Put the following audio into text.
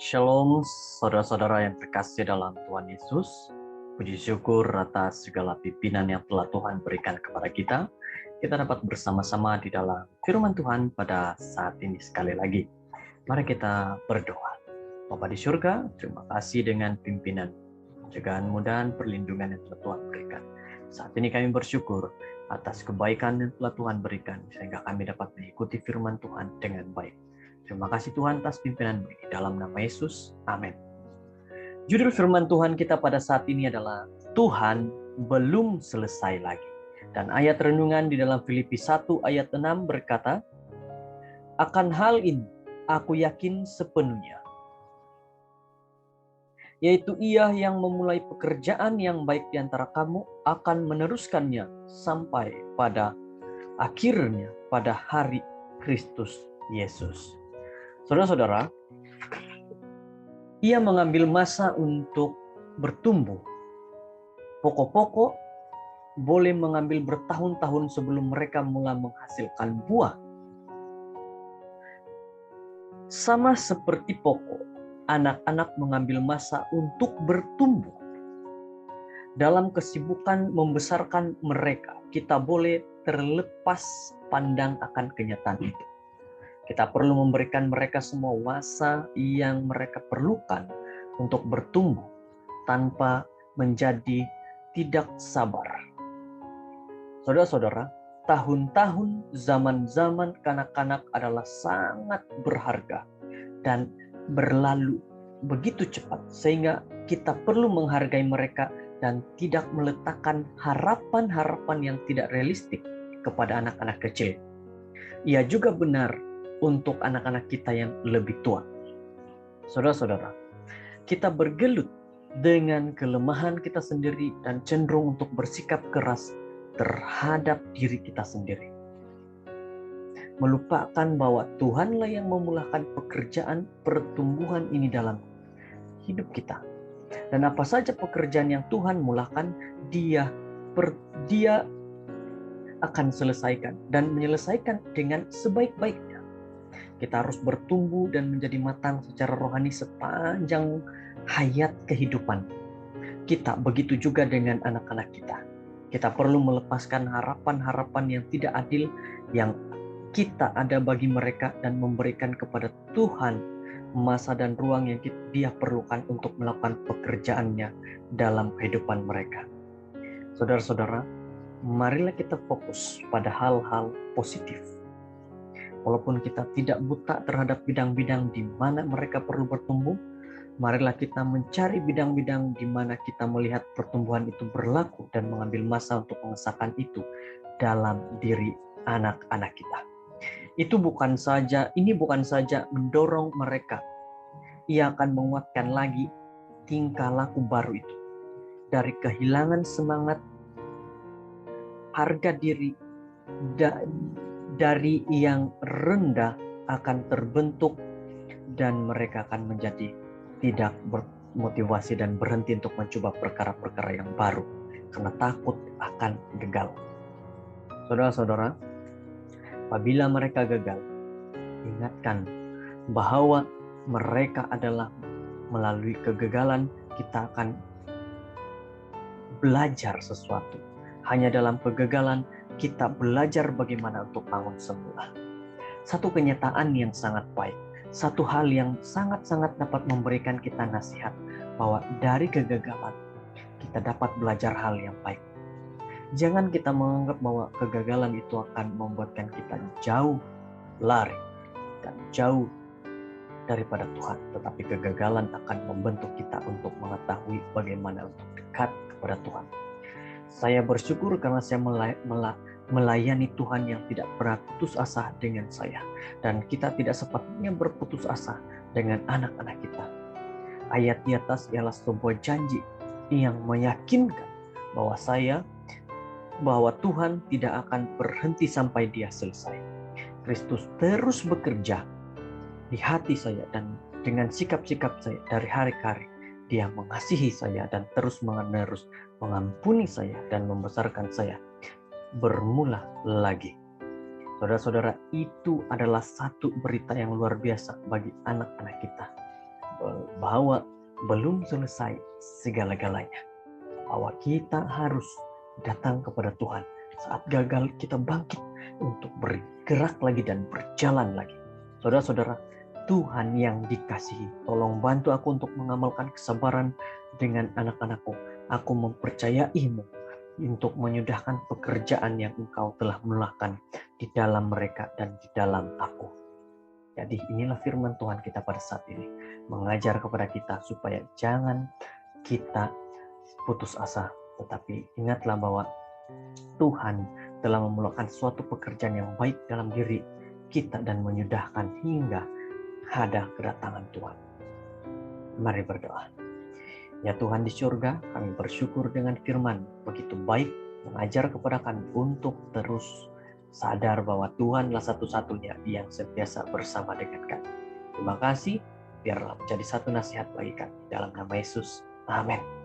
Shalom, saudara-saudara yang terkasih dalam Tuhan Yesus. Puji syukur atas segala pimpinan yang telah Tuhan berikan kepada kita. Kita dapat bersama-sama di dalam firman Tuhan pada saat ini sekali lagi. Mari kita berdoa. Bapa di surga, terima kasih dengan pimpinan, penjagaan dan perlindungan yang telah Tuhan berikan. Saat ini kami bersyukur atas kebaikan yang telah Tuhan berikan, sehingga kami dapat mengikuti firman Tuhan dengan baik. Terima kasih Tuhan atas pimpinan ini. Dalam nama Yesus, amin. Judul firman Tuhan kita pada saat ini adalah Tuhan belum selesai lagi. Dan ayat renungan di dalam Filipi 1 ayat 6 berkata, akan hal ini aku yakin sepenuhnya, yaitu Ia yang memulai pekerjaan yang baik di antara kamu akan meneruskannya sampai pada akhirnya pada hari Kristus Yesus. Saudara-saudara, Ia mengambil masa untuk bertumbuh. Pokok-pokok boleh mengambil bertahun-tahun sebelum mereka mulai menghasilkan buah. Sama seperti pokok, anak-anak mengambil masa untuk bertumbuh. Dalam kesibukan membesarkan mereka, kita boleh terlepas pandang akan kenyataan itu. Kita perlu memberikan mereka semua masa yang mereka perlukan untuk bertumbuh tanpa menjadi tidak sabar. Saudara-saudara, tahun-tahun zaman-zaman kanak-kanak adalah sangat berharga dan berlalu begitu cepat sehingga kita perlu menghargai mereka dan tidak meletakkan harapan-harapan yang tidak realistik kepada anak-anak kecil. Ia juga benar untuk anak-anak kita yang lebih tua. Saudara-saudara, kita bergelut dengan kelemahan kita sendiri dan cenderung untuk bersikap keras terhadap diri kita sendiri. Melupakan bahwa Tuhanlah yang memulakan pekerjaan pertumbuhan ini dalam hidup kita. Dan apa saja pekerjaan yang Tuhan mulakan, Dia akan selesaikan dan menyelesaikan dengan sebaik-baiknya. Kita harus bertumbuh dan menjadi matang secara rohani sepanjang hayat kehidupan kita. Begitu juga dengan anak-anak kita. Kita perlu melepaskan harapan-harapan yang tidak adil yang kita ada bagi mereka dan memberikan kepada Tuhan masa dan ruang yang Dia perlukan untuk melakukan pekerjaannya dalam kehidupan mereka. Saudara-saudara, marilah kita fokus pada hal-hal positif. Walaupun kita tidak buta terhadap bidang-bidang di mana mereka perlu bertumbuh, marilah kita mencari bidang-bidang di mana kita melihat pertumbuhan itu berlaku dan mengambil masa untuk mengesahkan itu dalam diri anak-anak kita. Ini bukan saja mendorong mereka. Ia akan menguatkan lagi tingkah laku baru itu. Dari kehilangan semangat, harga diri, dari yang rendah akan terbentuk dan mereka akan menjadi tidak bermotivasi dan berhenti untuk mencoba perkara-perkara yang baru karena takut akan gagal. Saudara-saudara, apabila mereka gagal, ingatkan bahwa mereka adalah melalui kegagalan kita akan belajar sesuatu. Hanya dalam kegagalan kita belajar bagaimana untuk bangun semula. Satu kenyataan yang sangat baik, satu hal yang sangat-sangat dapat memberikan kita nasihat bahwa dari kegagalan kita dapat belajar hal yang baik. Jangan kita menganggap bahwa kegagalan itu akan membuatkan kita jauh lari dan jauh daripada Tuhan, tetapi kegagalan akan membentuk kita untuk mengetahui bagaimana untuk dekat kepada Tuhan. Saya bersyukur karena saya melayani Tuhan yang tidak pernah putus asa dengan saya. Dan kita tidak sepatutnya berputus asa dengan anak-anak kita. Ayat di atas ialah sebuah janji yang meyakinkan bahwa Tuhan tidak akan berhenti sampai Dia selesai. Kristus terus bekerja di hati saya dan dengan sikap-sikap saya dari hari ke hari. Dia mengasihi saya dan terus-menerus mengampuni saya dan membesarkan saya bermula lagi. Saudara-saudara, itu adalah satu berita yang luar biasa bagi anak-anak kita. bahwa belum selesai segala-galanya. Bahwa kita harus datang kepada Tuhan. Saat gagal kita bangkit untuk bergerak lagi dan berjalan lagi. Saudara-saudara, Tuhan yang dikasihi, tolong bantu aku untuk mengamalkan kesabaran dengan anak-anakku. Aku mempercayaimu untuk menyudahkan pekerjaan yang Engkau telah mulakan di dalam mereka dan di dalam aku. Jadi inilah firman Tuhan kita pada saat ini. Mengajar kepada kita supaya jangan kita putus asa. Tetapi ingatlah bahwa Tuhan telah memulakan suatu pekerjaan yang baik dalam diri kita dan menyudahkan hingga ada kedatangan Tuhan. Mari berdoa. Ya Tuhan di surga, kami bersyukur dengan firman begitu baik mengajar kepada kami untuk terus sadar bahwa Tuhanlah satu-satunya yang sentiasa bersama dengan kami. Terima kasih, biarlah menjadi satu nasihat bagi kami. Dalam nama Yesus, amin.